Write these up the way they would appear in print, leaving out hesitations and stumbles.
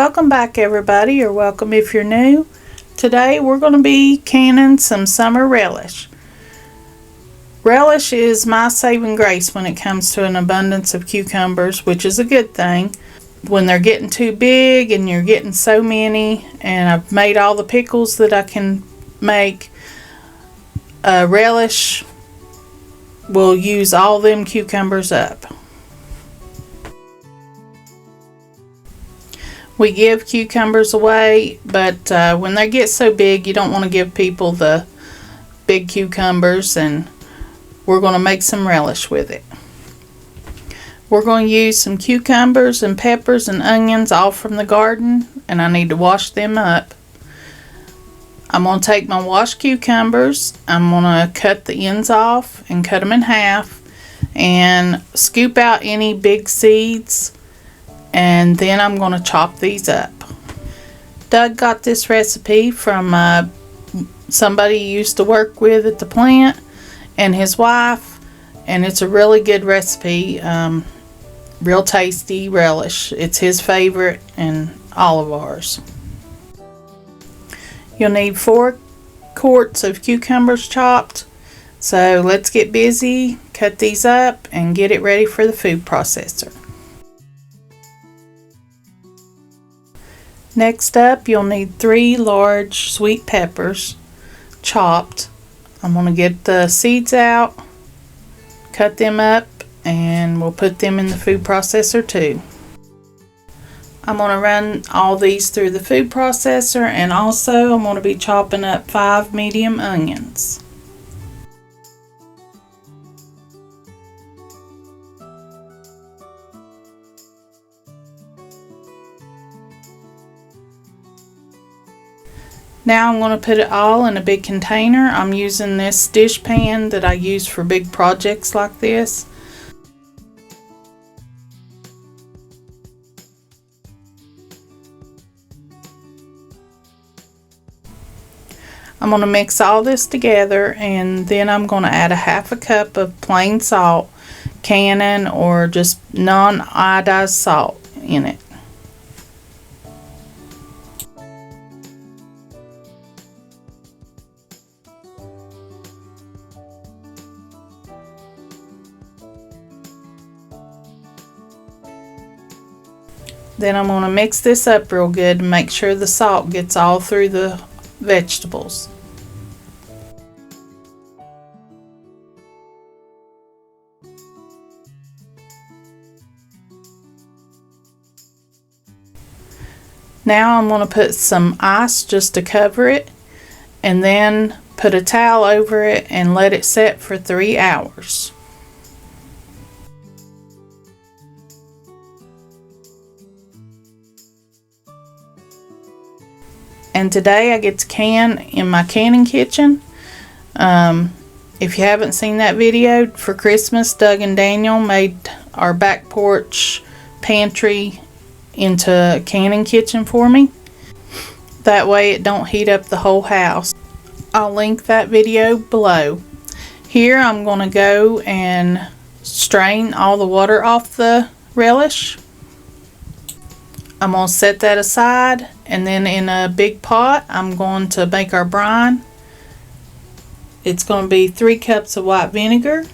Welcome back everybody, or welcome if you're new. Today we're going to be canning some summer relish. Relish is my saving grace when it comes to an abundance of cucumbers, which is a good thing. When they're getting too big and you're getting so many, and I've made all the pickles that I can make, relish will use all them cucumbers up. We give cucumbers away, but when they get so big, you don't want to give people the big cucumbers, and we're going to make some relish with it. We're going to use some cucumbers and peppers and onions all from the garden, and I need to wash them up. I'm going to take my washed cucumbers, I'm going to cut the ends off and cut them in half and scoop out any big seeds. And then I'm going to chop these up. Doug got this recipe from somebody he used to work with at the plant and his wife. And it's a really good recipe. Real tasty relish. It's his favorite and all of ours. You'll need 4 quarts of cucumbers chopped. So let's get busy, cut these up, and get it ready for the food processor. Next up, you'll need 3 large sweet peppers chopped. I'm going to get the seeds out, cut them up, and we'll put them in the food processor too. I'm going to run all these through the food processor, and also I'm going to be chopping up 5 medium onions. Now I'm going to put it all in a big container. I'm using this dish pan that I use for big projects like this. I'm going to mix all this together, and then I'm going to add a half a cup of plain salt, cannon or just non-iodized salt in it. Then I'm going to mix this up real good and make sure the salt gets all through the vegetables. Now I'm going to put some ice just to cover it, and then put a towel over it and let it set for 3 hours. And today I get to can in my canning kitchen. If you haven't seen that video, for Christmas Doug and Daniel made our back porch pantry into a canning kitchen for me. That way it don't heat up the whole house. I'll link that video below. Here I'm going to go and strain all the water off the relish. I'm going to set that aside, and then in a big pot I'm going to make our brine. It's going to be 3 cups of white vinegar,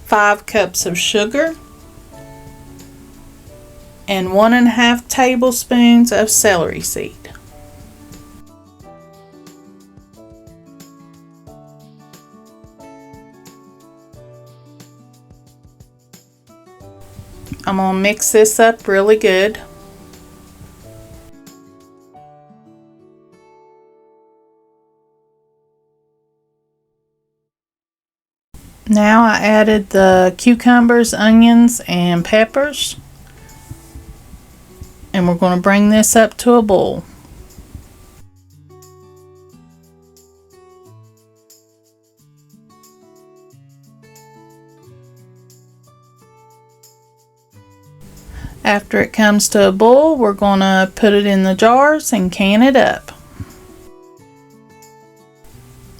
5 cups of sugar, and 1.5 tablespoons of celery seed. I'm going to mix this up really good. Now I added the cucumbers, onions, and peppers. And we're going to bring this up to a boil. After it comes to a boil, we're going to put it in the jars and can it up.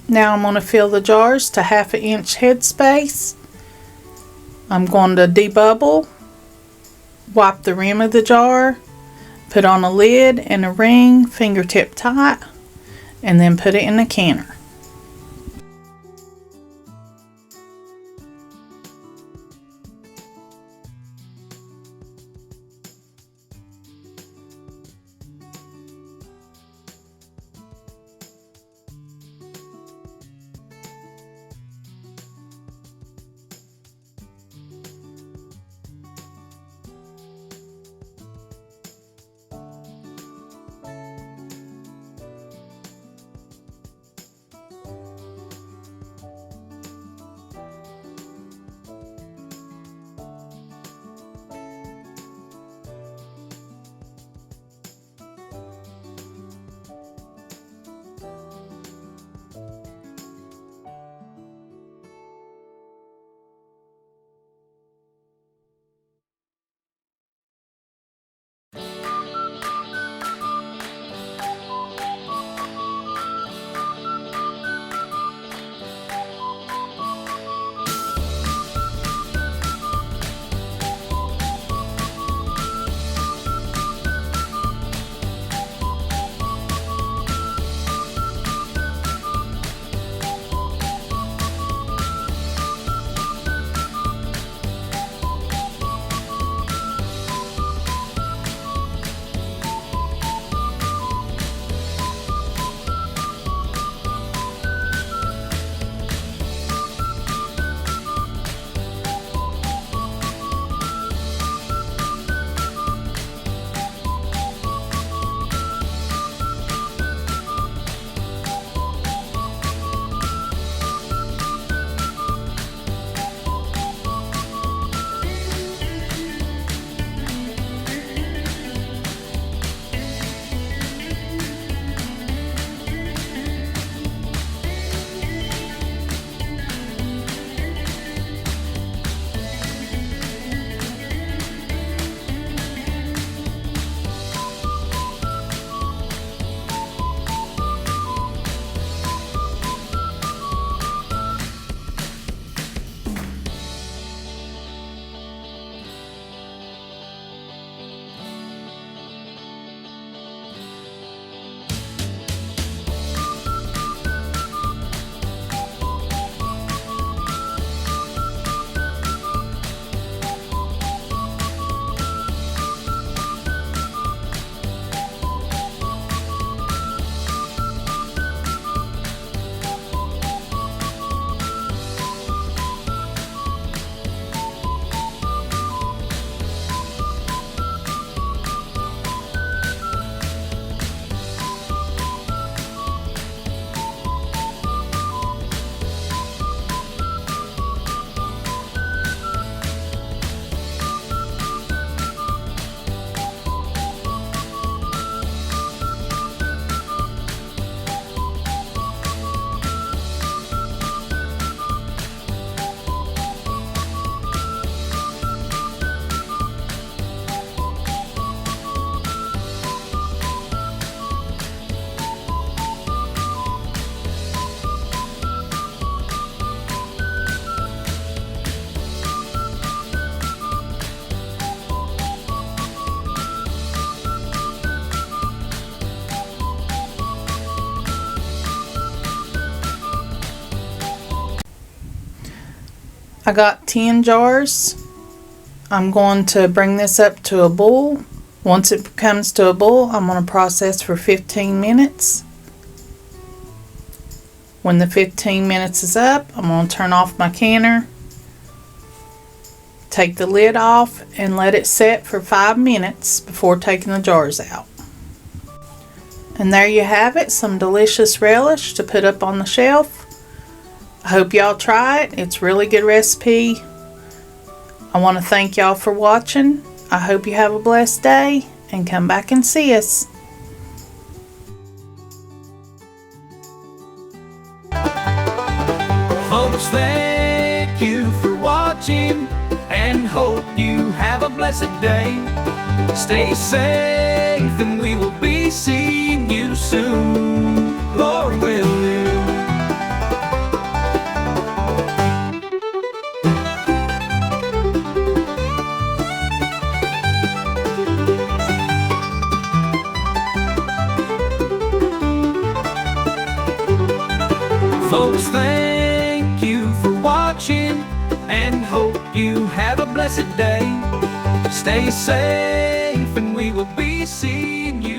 Now I'm going to fill the jars to 1/2 inch headspace. I'm going to debubble Wipe the rim of the jar, put on a lid and a ring, fingertip tight, and then put it in a canner. I got 10 jars. I'm going to bring this up to a boil. Once it comes to a boil, I'm going to process for 15 minutes. When the 15 minutes is up, I'm going to turn off my canner, take the lid off, and let it set for 5 minutes before taking the jars out. And there you have it, some delicious relish to put up on the shelf. I hope y'all try it. It's a really good recipe. I want to thank y'all for watching. I hope you have a blessed day and come back and see us. Folks, thank you for watching and hope you have a blessed day. Stay safe and we will be seeing you soon, Lord willing. Folks, thank you for watching, and hope you have a blessed day. Stay safe, and we will be seeing you